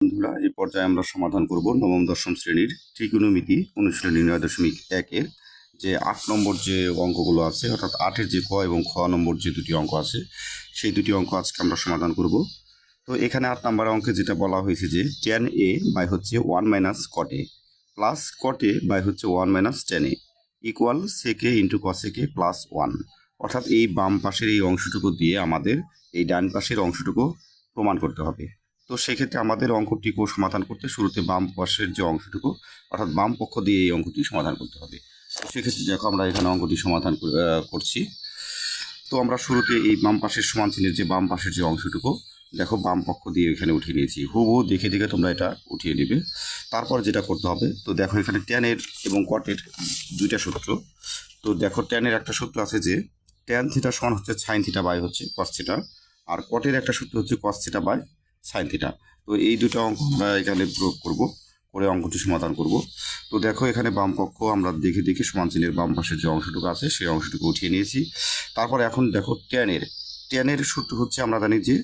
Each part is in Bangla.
বন্ধুরা, এই পর্যায়ে আমরা সমাধান করব নবম দশম শ্রেণীর ত্রিকোণমিতি অনুশীলনী 9.1 যে 8 নম্বর যে অঙ্কগুলো আছে, অর্থাৎ 8-এর যে ক এবং খ নম্বর যে দুটি অঙ্ক আছে, সেই দুটি অঙ্ক আজকে আমরা সমাধান করব। তো এখানে 8 নম্বর অঙ্কে যেটা বলা হয়েছে যে tan a বাই হচ্ছে 1 minus cot a plus cot a by হচ্ছে 1 minus tan a equal sec a into cos a plus 1। অর্থাৎ এই বাম পাশের এই অংশটুকু দিয়ে আমাদের এই ডান পাশের অংশটুকু প্রমাণ করতে হবে। তো সেক্ষেত্রে আমাদের অঙ্কটিকেও সমাধান করতে শুরুতে বাম পাশের যে অংশটুকু, অর্থাৎ বাম পক্ষ দিয়ে এই অঙ্কটি সমাধান করতে হবে। তো সেক্ষেত্রে দেখো আমরা এখানে অঙ্কটি সমাধান করছি। তো আমরা শুরুতে এই বাম পাশের সমান চিহ্নের যে বাম পাশের যে অংশটুকু দেখো বাম পক্ষ দিয়ে এখানে উঠিয়ে নিয়েছি, হুবহু দেখে দেখে তোমরা এটা উঠিয়ে নেবে। তারপর যেটা করতে হবে, তো দেখো এখানে ট্যানের এবং কটের দুইটা সূত্র। তো দেখো ট্যানের একটা সূত্র আছে যে ট্যান থিটা সমান হচ্ছে সাইন থিটা বাই হচ্ছে কস থিটা, আর কটের একটা সূত্র হচ্ছে cos theta by sine theta. তো এই দুটো অঙ্ক আমরা এখানে প্রয়োগ করব, করে অঙ্কটি সমাধান করব। তো দেখো এখানে বাম পক্ষ আমরা দেখে দেখে সমান চিহ্নের বাম পাশের যে অংশটুকু আছে সেই অংশটুকু উঠিয়ে নিয়েছি। তারপর এখন দেখো ট্যানের সূত্র হচ্ছে আমরা জানি যে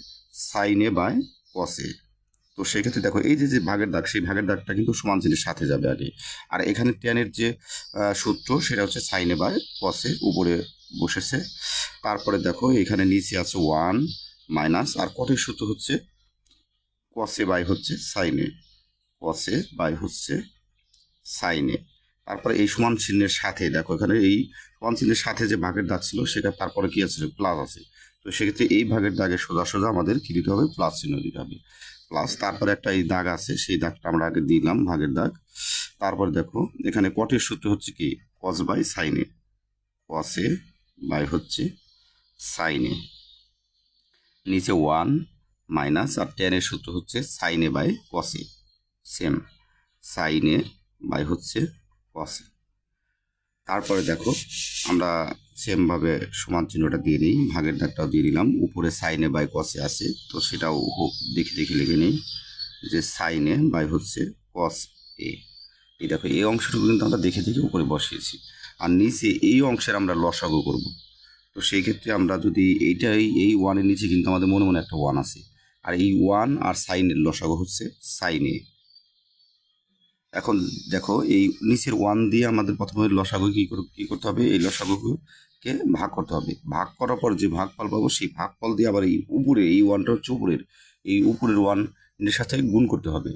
সাইনে বাই কসে। তো সেক্ষেত্রে দেখো এই যে ভাগের দাগ, সেই ভাগের দাগটা কিন্তু সমান চিহ্নের সাথে যাবে আগে। আর এখানে ট্যানের যে সূত্র সেটা হচ্ছে সাইনে বাই কসে, উপরে বসেছে। তারপরে দেখো এখানে নিচে আছে 1 মাইনাস, আর কটের সূত্র হচ্ছে কসে বাই হচ্ছে সাইনে, কসে বাই হচ্ছে সাইনে। তারপরে এই সমান চিহ্নের সাথে দেখো এখানে এই সমান চিহ্নের সাথে যে ভাগের দাগ ছিল সেটা তারপরে কি আছে, প্লাস আছে। তো সেক্ষেত্রে এই ভাগের দাগে সোজা সোজা আমাদের কি দিতে হবে, প্লাস চিহ্ন দিতে হবে, প্লাস। তারপরে একটা এই দাগ আছে, সেই দাগটা আমরা আগে দিলাম, ভাগের দাগ। তারপর দেখো এখানে কটের সূত্র হচ্ছে কি কস বাই সাইনে, কসে বাই হচ্ছে সাইনে, নিচে 1 মাইনাস, আর ট্যানের সূত্র হচ্ছে সাইনে বাই কসে, সেম সাইনে বাই হচ্ছে কসে। তারপরে দেখো আমরা সেমভাবে সমান চিহ্নটা দিয়ে নিই, ভাগের দাগটাও দিয়ে নিলাম, উপরে সাইনে বাই কসে আছে, তো সেটাও দেখে দেখে লিখে নিই যে সাইনে বাই হচ্ছে কস এ। এই দেখো এই অংশটুকু কিন্তু আমরা দেখে দেখে উপরে বসিয়েছি, আর নিচে এই অংশের আমরা লসাগু করব। তো সেই ক্ষেত্রে আমরা যদি এই ওয়ানের নিচে কিন্তু আমাদের মনে মনে একটা 1 আছে, আর এই 1 আর সাইনের লসাগু হচ্ছে সাইনে। এখন দেখো এই নিচের 1 দিয়ে আমাদের প্রথমে লসাগু কি করতে হবে, এই লসাগুকে ভাগ করতে হবে। ভাগ করার পর যে ভাগফল পাবো সেই ভাগফল দিয়ে আবার এই উপরে এই 1টা হচ্ছে উপরের, এই উপরের 1 এর সাথে গুণ করতে হবে।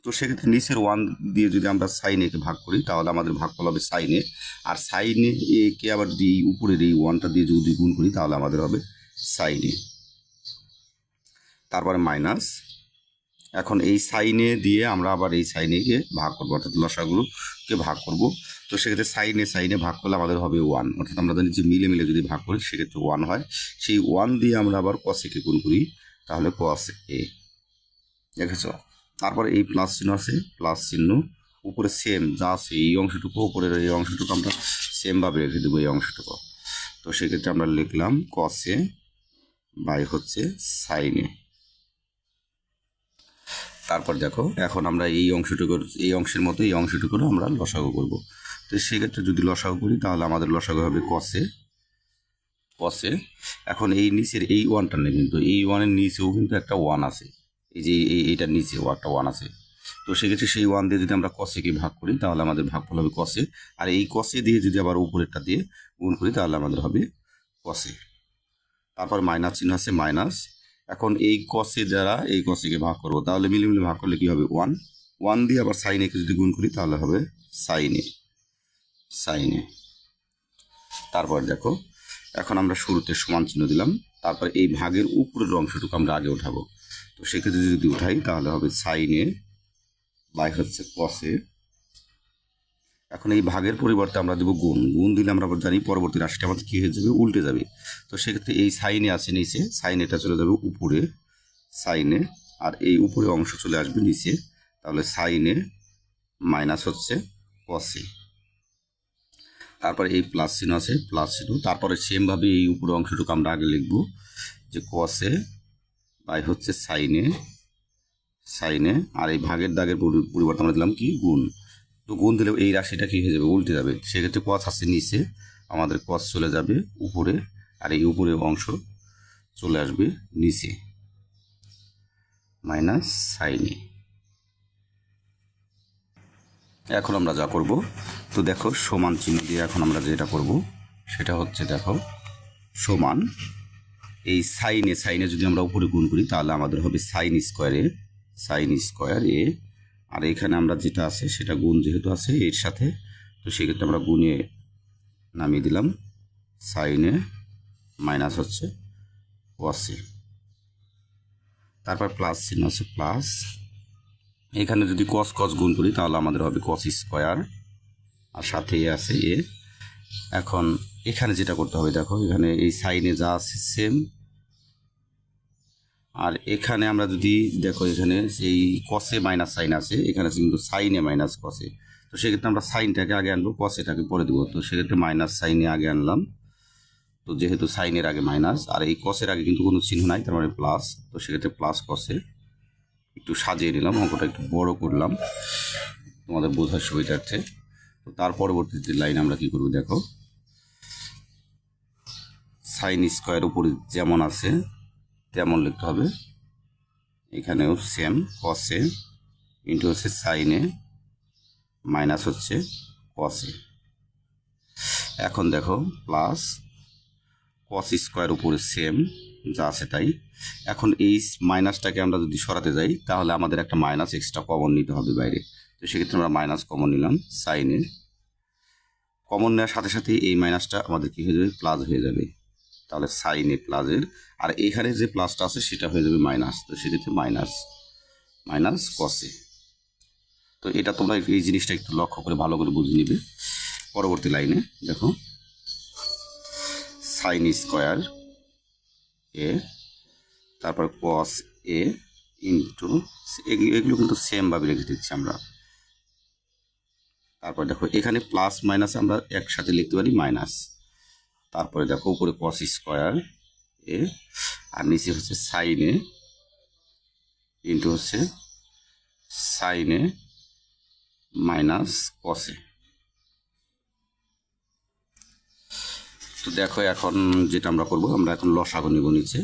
তো সেক্ষেত্রে নিচের 1 দিয়ে যদি আমরা সাইনে কে ভাগ করি তাহলে আমাদের ভাগফল হবে সাইনে, আর সাইনে কে আবার যদি উপরের এই 1টা দিয়ে যদি গুণ করি তাহলে আমাদের হবে সাইনে। তারপরে মাইনাস, এখন এই সাইনে দিয়ে আমরা আবার এই সাইনেকে ভাগ করবো, অর্থাৎ লসাগুলোকে ভাগ করব। তো সেক্ষেত্রে সাইনে ভাগ করলে আমাদের হবে 1, অর্থাৎ আমরা জানি যে মিলে মিলে যদি ভাগ করি সেক্ষেত্রে 1 হয়। সেই 1 দিয়ে আমরা আবার কসেকে গুণ করি, তাহলে কস এ, দেখেছ। তারপরে এই প্লাস চিহ্ন আছে, প্লাস চিহ্ন উপরে সেম যা আছে এই অংশটুকু, উপরের এই অংশটুকু আমরা সেমভাবে রেখে দেবো এই অংশটুকু। তো সেক্ষেত্রে আমরা লিখলাম কসে বাই হচ্ছে সাইনে। তারপর দেখো এখন আমরা এই অংশের মতো এই অংশটুকুরও আমরা লসাগু করব। তো সেক্ষেত্রে যদি লসাগু করি তাহলে আমাদের লসাগু হবে কসে। এখন এই নিচের এই 1টা নেই, কিন্তু এই 1-এর নিচেও কিন্তু একটা 1 আছে, এই যে এইটার নিচেও একটা 1 আছে। তো সেক্ষেত্রে সেই 1 দিয়ে যদি আমরা কসেকে ভাগ করি তাহলে আমাদের ভাগফল হবে কসে, আর এই কসে দিয়ে যদি আবার উপরেরটা দিয়ে গুণ করি তাহলে আমাদের হবে কসে। তারপর মাইনাস চিহ্ন আছে, মাইনাস। এখন এই কসে দ্বারা এই কসেকে ভাগ করবো, তাহলে মিলে মিলে ভাগ করলে কি হবে 1 দিয়ে আবার সাইনেকে যদি গুণ করি তাহলে হবে সাইনে। তারপর দেখো এখন আমরা শুরুতে সমান চিহ্ন দিলাম, তারপর এই ভাগের উপরের অংশটুকু আমরা আগে উঠাবো। তো সেক্ষেত্রে যদি উঠাই তাহলে হবে সাইনে বাই হচ্ছে কসে। এখন এই ভাগের পরিবর্তে আমরা দেবো গুণ দিলে আমরা জানি পরবর্তী রাশিটা আমাদের কী হয়ে যাবে, উল্টে যাবে। তো সেক্ষেত্রে এই সাইনে আছে নিচে, সাইনেটা চলে যাবে উপরে সাইনে, আর এই উপরে অংশ চলে আসবে নিচে, তাহলে সাইনে মাইনাস হচ্ছে কসে। তারপরে এই প্লাস চিহ্ন আছে, প্লাস চিহ্ন। তারপরে সেমভাবে এই উপরে অংশটুকু আমরা আগে লিখব যে কসে বাই হচ্ছে সাইনে, আর এই ভাগের দাগের পরিবর্তে আমরা দিলাম কি গুণ। তো গুণ দিলে এই রাশিটা কী হয়ে যাবে, উল্টে যাবে। সেক্ষেত্রে কস আছে নিচে, আমাদের কস চলে যাবে উপরে, আর এই উপরের অংশ চলে আসবে নিচে। মাইনাস সাইন এ। এখন আমরা যা করব, তো দেখো সমান চিহ্ন দিয়ে এখন আমরা যেটা করব সেটা হচ্ছে দেখো সমান এই সাইনে যদি আমরা উপরে গুণ করি তাহলে আমাদের হবে সাইন স্কোয়ার এ। আর এখানে আমরা যেটা আছে সেটা গুণ যেহেতু আছে এর সাথে, তো সেক্ষেত্রে আমরা গুণে নামিয়ে দিলাম সাইনে মাইনাস হচ্ছে কসে, তারপর প্লাস চিহ্ন আছে প্লাস। এখানে যদি কস গুণ করি তাহলে আমাদের হবে কস স্কোয়ার আর সাথে এ আছে এ। এখন এখানে যেটা করতে হবে দেখো এখানে এই সাইনে যা আছে সেম, আর এখানে আমরা যদি দেখো এখানে সেই কসে মাইনাস সাইন আছে, এখানে আছে কিন্তু সাইনে মাইনাস কসে, তো সেক্ষেত্রে আমরা সাইনটাকে আগে আনবো কসেটাকে পরে দেবো। তো সেক্ষেত্রে মাইনাস সাইনে আগে আনলাম, তো যেহেতু সাইনের আগে মাইনাস আর এই কসের আগে কিন্তু কোনো চিহ্ন নাই তার মানে প্লাস, তো সেক্ষেত্রে প্লাস কসে একটু সাজিয়ে নিলাম, অঙ্কটা একটু বড় করলাম তোমাদের বোঝার সুবিধার্থে। তো তার পরবর্তীতে লাইন আমরা কি করবো দেখো, সাইন স্কোয়ার উপরে যেমন আছে তেমন লিখতে হবে, এখানেও সেম কসে ইন্টু হচ্ছে সাইনে মাইনাস হচ্ছে কসে। এখন দেখো প্লাস কস স্কোয়ার উপরে সেম যা আছে তাই। এখন এই মাইনাসটাকে আমরা যদি সরাতে যাই তাহলে আমাদের একটা মাইনাস এক্সট্রা কমন নিতে হবে বাইরে, তো সেক্ষেত্রে আমরা মাইনাস কমন নিলাম সাইনে। কমন নেওয়ার সাথে সাথে এই মাইনাসটা আমাদের কি হয়ে যাবে প্লাস হয়ে যাবে, তাহলে সাইনে প্লাসের আর এখানে যে প্লাসটা আছে সেটা হয়ে যাবে মাইনাস, তো সেক্ষেত্রে মাইনাস কসে। তো এটা তোমরা এই জিনিসটা একটু লক্ষ্য করে ভালো করে বুঝে নিবে। পরবর্তী লাইনে দেখো সাইন স্কোয়ার এ, তারপর কস এ ইন্টু, এগুলো কিন্তু সেমভাবে লিখে দিচ্ছি আমরা। তারপর দেখো এখানে প্লাস মাইনাস আমরা একসাথে লিখতে পারি মাইনাস, তারপরে দেখো উপরে কস স্কোয়ার এ আর নিচে হচ্ছে সাইনে ইন্টু হচ্ছে সাইনে মাইনাস কসে। তো দেখো এখন যেটা আমরা করব, আমরা এখন লসাগু নিব নিচে।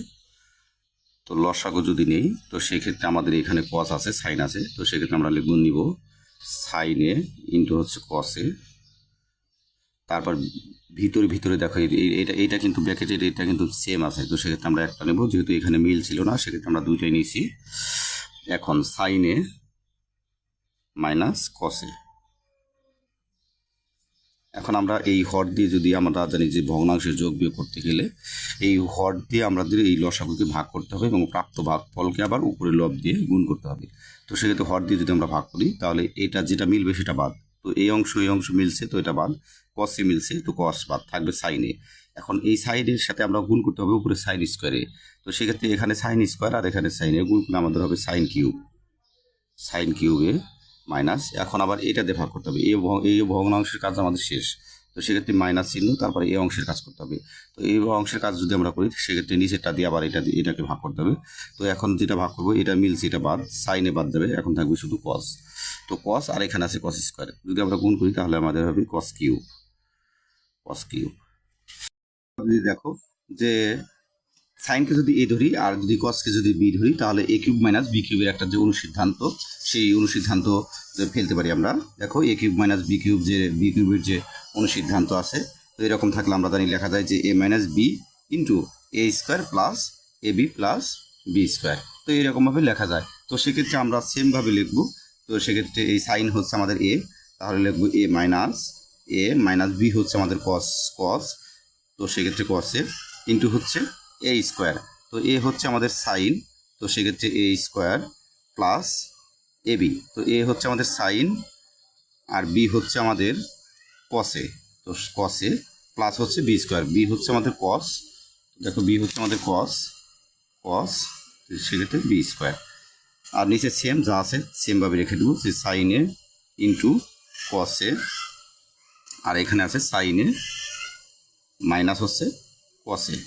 তো লসাগু যদি নেই তো সেক্ষেত্রে আমাদের এখানে কস আছে সাইন আছে, তো সেক্ষেত্রে আমরা লিখব নিব সাইনে ইন্টু হচ্ছে কসে। তারপর ভিতরে দেখো এটা কিন্তু ব্র্যাকেটের এটা কিন্তু সেম আছে, তো সেক্ষেত্রে আমরা একটা নেব, যেহেতু এখানে মিল ছিল না সেক্ষেত্রে আমরা দুইটাই নিয়েছি। এখন সাইনে মাইনাস কসে। এখন আমরা এই হর দিয়ে যদি আমরা জানি যে ভগ্নাংশের যোগ বিয়োগ করতে গেলে এই হর দিয়ে আমাদের এই লসাগুকে ভাগ করতে হবে এবং প্রাপ্ত ভাগফলকে আবার উপরে লব দিয়ে গুণ করতে হবে। তো সেক্ষেত্রে হর দিয়ে যদি আমরা ভাগ করি তাহলে এটা যেটা মিলবে সেটা বাদ, তো এই অংশ মিলছে তো এটা বাদ, কসে মিলছে তো কস বাদ থাকবে সাইনে। এখন এই সাইনের সাথে আমরা গুণ করতে হবে উপরে সাইন স্কোয়ারে, তো সেক্ষেত্রে এখানে সাইন স্কোয়ার আর এখানে সাইনে গুণ করলে আমাদের হবে সাইন কিউবে মাইনাস। এখন আবার এটা দিয়ে ভাগ করতে হবে, এই ভগ্নাংশের কাজ আমাদের শেষ, তো সেক্ষেত্রে মাইনাস চিহ্ন তারপরে এই অংশের কাজ করতে হবে। তো এই অংশের কাজ যদি আমরা করি সেক্ষেত্রে নিচেরটা দিয়ে আবার এটাকে ভাগ করতে হবে। তো এখন যেটা ভাগ করবো এটা মিলছে এটা বাদ, সাইনে বাদ যাবে, এখন থাকবে শুধু কস। তো কস আর এখানে আছে কস স্কোয়ার, যদি আমরা গুণ করি তাহলে আমাদের হবে কস কিউব। যদি দেখো যে সাইনকে যদি এ ধরি আর যদি কসকে যদি বি ধরি তাহলে এ কিউব মাইনাস বি কিউবের একটা যে অনুসিদ্ধান্ত সেই অনুসিদ্ধান্ত ফেলতে পারি আমরা। দেখো এ কিউব মাইনাস বি কিউব যে বি কিউবের যে অনুসিদ্ধান্ত আছে, তো এরকম থাকলে আমরা জানি লেখা যায় যে এ minus B into A square plus A B plus B square, তো এরকমভাবে লেখা যায়। তো সেক্ষেত্রে আমরা সেমভাবে লিখবো, তো সেক্ষেত্রে এই সাইন হচ্ছে আমাদের এ, তাহলে লিখবো এ মাইনাস বি হচ্ছে আমাদের কস, তো সেক্ষেত্রে কসে ইন্টু হচ্ছে এ স্কোয়ার, তো এ হচ্ছে আমাদের সাইন, তো সেক্ষেত্রে এ স্কোয়ার প্লাস এ বি, তো এ হচ্ছে আমাদের সাইন আর বি হচ্ছে আমাদের কসে, তো কসে প্লাস হচ্ছে বি স্কোয়ার, বি হচ্ছে আমাদের কস, দেখো বি হচ্ছে আমাদের কস সেক্ষেত্রে বি স্কোয়ার। আর নিচে সেম যা আছে সেমভাবে রেখে দেবো, যে সাইনে ইন্টু কসে আর এখানে আছে সাইনে মাইনাস হচ্ছে কসে।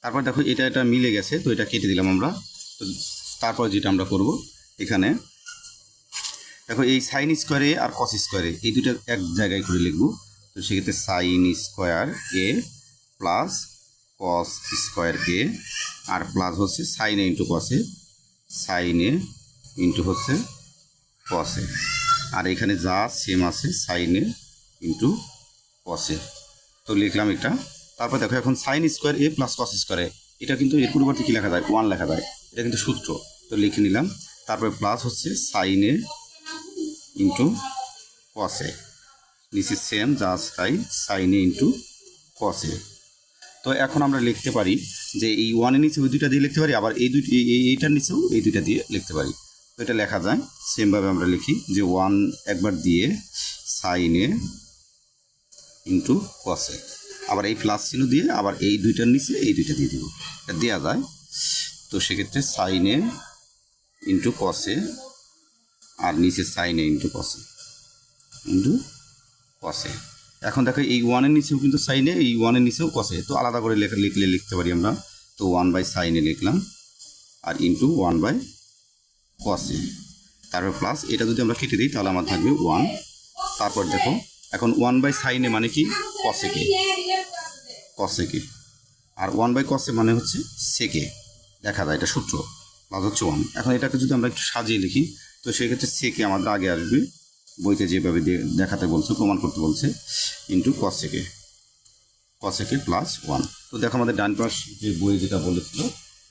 তারপর দেখো এটা মিলে গেছে, তো এটা কেটে দিলাম আমরা। তো তারপর যেটা আমরা করব এখানে দেখো এই সাইন স্কোয়ারে আর কস স্কোয়ারে এই দুটো এক জায়গায় করে লিখব, তো সেক্ষেত্রে সাইন স্কোয়ার এ প্লাস কস স্কোয়ার এ আর প্লাস হচ্ছে সাইন ইন্টু কসে, সাইন এ ইন্টু হচ্ছে কস এ, আর এখানে যা সেম আছে সাইন এ ইন্টু কস এ। তো লিখলাম এটা। তারপর দেখো এখন সাইন স্কোয়ার এ প্লাস কস স্কোয়ার এ, এটা কিন্তু এর পরিবর্তে কী লেখা যায়, 1 লেখা যায়, এটা কিন্তু সূত্র। তো লিখে নিলাম। তারপরে প্লাস হচ্ছে সাইন এ ইন্টু কস এ, নিচে সেম যা আছে তাই সাইন এ ইন্টু কস এ। তো এখন আমরা লিখতে পারি যে এই ওয়ানের নিচে ওই দুইটা দিয়ে লিখতে পারি, আবার এই দুইটি এইটার নিচেও এই দুইটা দিয়ে লিখতে পারি। তো এটা লেখা যায় সেমভাবে আমরা লিখি যে 1 একবার দিয়ে সাইন এ ইন্টু কস এ, আবার এই প্লাস চিহ্ন দিয়ে আবার এই দুইটার নিচে এই দুইটা দিয়ে দিব, এটা দেওয়া যায়। তো সেক্ষেত্রে সাইন এ ইন্টু কস এ, আর নিচে সাইন এ ইন্টু কস এ ইন্টু কস এ। এখন দেখো এই ওয়ানের নিচেও কিন্তু সাইন এ, এই ওয়ানের নিচেও কস এ, তো আলাদা করে লিখলে লিখতে পারি আমরা। তো 1 বাই সাইন এ লিখলাম, আর ইন্টু 1 বাই কস এ, তারপর প্লাস এটা যদি আমরা কেটে দিই তাহলে আমার থাকবে 1। তারপর দেখো এখন 1 বাই সাইন এ মানে কি, কস এ কে, কস এ কে, আর 1 বাই কস এ মানে হচ্ছে সেকে, দেখা যায় এটা সূত্র, প্লাস হচ্ছে 1। এখন এটাকে যদি আমরা একটু সাজিয়ে লিখি তো সেক্ষেত্রে সেকে আমাদের আগে আসবে, বইতে যেভাবে দেখাতে বলছে, প্রমাণ করতে বলছে, ইন্টু কস এ কে, কস এ কে প্লাস 1। তো দেখো আমাদের ডান পাশ যে বই যেটা বলেছিল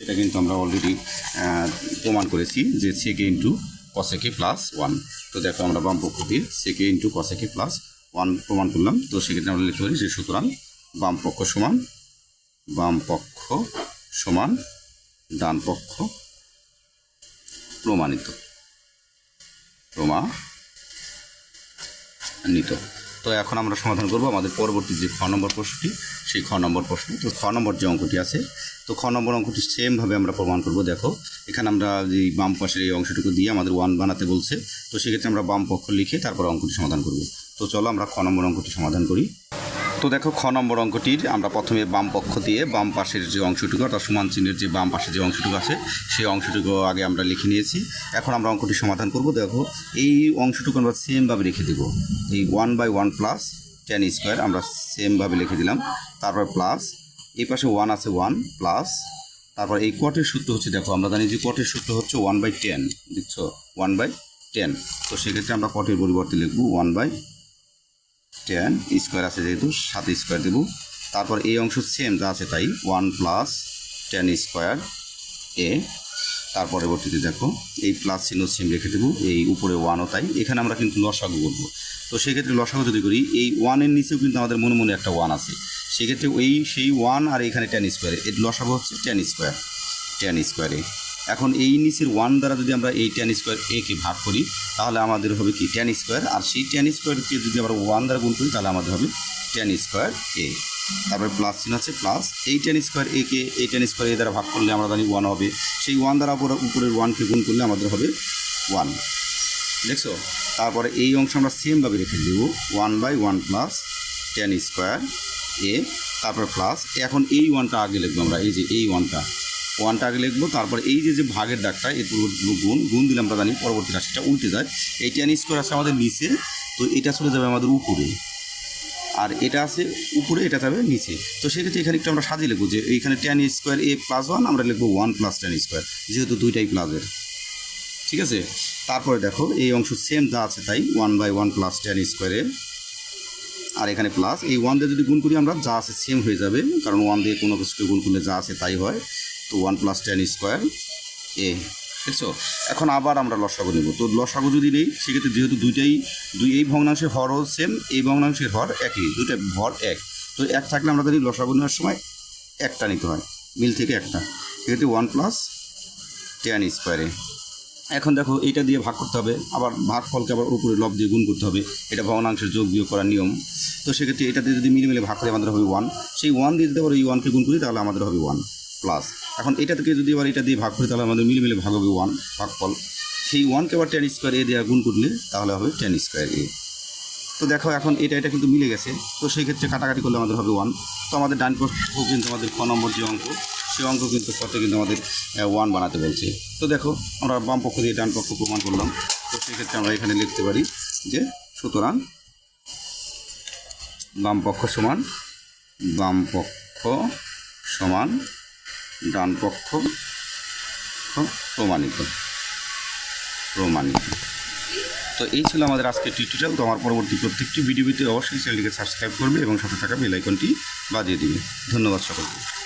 এটা কিন্তু আমরা অলরেডি প্রমাণ করেছি যে সেকে ইন্টু কস এ কে প্লাস 1। তো দেখো আমরা বাম পক্ষ দিয়ে সেকে ইন্টু কস এ কে প্লাস 1 প্রমাণ করলাম। তো সেক্ষেত্রে আমরা লিখতে পারি যে সুতরাং বাম পক্ষ সমান ডান পক্ষ প্রমাণিত। তো এখন আমরা সমাধান করব আমাদের পরবর্তী যে খ নম্বর প্রশ্নটি, সেই খ নম্বর প্রশ্ন। তো খ নম্বর যে অঙ্কটি আছে, তো খ নম্বর অঙ্কটি সেমভাবে আমরা প্রমাণ করব। দেখো এখানে আমরা যে বাম পাশের এই অংশটুকু দিয়ে আমাদের 1 বানাতে বলছে, তো সেক্ষেত্রে আমরা বাম পক্ষ লিখে তারপর অঙ্কটি সমাধান করব। তো চলো আমরা খ নম্বর অঙ্কটি সমাধান করি। তো দেখো খ নম্বর অঙ্কটির আমরা প্রথমে বাম পক্ষ দিয়ে বাম পাশের যে অংশটুকু অর্থাৎ সমান চিহ্নের যে বাম পাশে যে অংশটুকু আছে সেই অংশটুকু আগে আমরা লিখে নিয়েছি। এখন আমরা অঙ্কটি সমাধান করব। দেখো এই অংশটুকু আমরা সেমভাবে রেখে দেব, এই 1 বাই 1 প্লাস টেন স্কোয়ার আমরা সেমভাবে লিখে দিলাম। তারপর প্লাস এই পাশে 1 আছে 1 প্লাস, তারপর এই কটের সূত্র হচ্ছে, দেখো আমরা জানি যে কটের সূত্র হচ্ছে 1 বাই 10, দেখছো 1 বাই 10। তো সেক্ষেত্রে আমরা কটের পরিবর্তে লিখব 1 বাই 10 স্কোয়ার আছে যেহেতু 7 স্কোয়ার দেবো। তারপর এই অংশ সেম যা আছে তাই 1 প্লাস 10 স্কোয়ার এ। তার পরবর্তীতে দেখো এই প্লাস চিহ্ন সেম রেখে দেবো, এই উপরে 1ও তাই। এখানে আমরা কিন্তু লসাগু করবো। তো সেক্ষেত্রে লসাগু যদি করি এই 1-এর নিচেও কিন্তু আমাদের মনে মনে একটা 1 আছে, সেক্ষেত্রে সেই 1 আর এখানে 10 স্কোয়ার, এর লসাগু হচ্ছে 10 স্কোয়ারে। এখন এই নিচের 1 দ্বারা যদি আমরা এই 10 স্কোয়ার এ কে ভাগ করি তাহলে আমাদের হবে কি 10 স্কোয়ার, আর সেই 10 স্কোয়ারকে যদি আমরা 1 দ্বারা গুণ করি তাহলে আমাদের হবে 10 স্কোয়ার এ। তারপরে প্লাস চিহ্ন আছে প্লাস, এই 10 স্কোয়ার এ কে এই 10 স্কোয়ার এ দ্বারা ভাগ করলে আমরা জানি 1 হবে, সেই 1 দ্বারা উপরের 1কে গুণ করলে আমাদের হবে 1, দেখছো। তারপরে এই অংশ আমরা সেমভাবে রেখে দেব 1 বাই 1 প্লাস 10 স্কোয়ার এ, তারপর প্লাস। এখন এই 1টা আগে লিখবো আমরা, এই যে এই 1টা আগে লিখবো। তারপর এই যে ভাগের দাগটা এর গুণ দিলে আমরা জানি পরবর্তী রাশিটা উল্টে যায়। এই 10 স্কোয়ার আছে আমাদের নিচে, তো এটা চলে যাবে আমাদের উপরে, আর এটা আছে উপরে, এটা যাবে নিচে। তো সেক্ষেত্রে এখানে একটু আমরা সাজিয়ে লিখবো যে এইখানে 10 স্কোয়ার এ প্লাস 1 আমরা লিখবো 1 প্লাস 10 স্কোয়ার, যেহেতু দুইটাই প্লাসের, ঠিক আছে। তারপরে দেখো এই অংশ সেম যা আছে তাই 1 বাই 1 প্লাস 10 স্কোয়ারে, আর এখানে প্লাস এই 1 দিয়ে যদি গুণ করি আমরা যা আছে সেম হয়ে যাবে, কারণ 1 দিয়ে কোনো কিছুকে গুণ করলে যা আছে তাই হয়। তো 1 প্লাস 10 স্কোয়ার এ, দেখছো। এখন আবার আমরা লসাগু নেব। তো লসাগু যদি নেই সেক্ষেত্রে যেহেতু এই ভগ্নাংশের হরও সেম, এই ভগ্নাংশের হর একই, দুইটা ভর এক, তো এক থাকলে আমরা জানি লসাগু নেওয়ার সময় একটা নিতে হয়, মিল থেকে একটা, সেক্ষেত্রে 1 প্লাস 10 স্কোয়ারে। এখন দেখো এইটা দিয়ে ভাগ করতে হবে, আবার ভাগফলকে আবার উপরে লব দিয়ে গুণ করতে হবে, এটা ভগ্নাংশের যোগ বিয়োগ করার নিয়ম। তো সেক্ষেত্রে এটাতে যদি মিলে ভাগ করে আমাদের হবে 1, সেই 1 দিয়ে যদি আবার এই 1কে গুণ করি তাহলে আমাদের হবে 1 প্লাস। এখন এটা থেকে যদি আবার এটা দিয়ে ভাগ করি তাহলে আমাদের মিলে ভাগ হবে 1 ভাগফল, সেই 1কে আবার 10 স্কোয়ার এ দিয়ে গুণ করলে তাহলে হবে 10 স্কোয়ার এ। তো দেখো এখন এটা কিন্তু মিলে গেছে, তো সেই ক্ষেত্রে কাটাকাটি করলে আমাদের হবে 1। তো আমাদের ডান পক্ষ কিন্তু আমাদের খ নম্বর যে অঙ্ক, সেই অঙ্ক কিন্তু কত কিন্তু আমাদের 1 বানাতে বলছে। তো দেখো আমরা বাম পক্ষ দিয়ে ডান পক্ষ প্রমাণ করলাম। তো সেক্ষেত্রে আমরা এখানে লিখতে পারি যে সুতরাং বাম পক্ষ সমান ডান পক্ষ প্রমাণিত প্রমাণিত। তো এই ছিল আমাদের আজকের টিউটোরিয়াল। তো আমার পরবর্তী প্রত্যেকটি ভিডিওতে অবশ্যই চ্যানেলটিকে সাবস্ক্রাইব করবে এবং সাথে থাকা বেল আইকনটি বাজিয়ে দিবে। ধন্যবাদ সকলকে।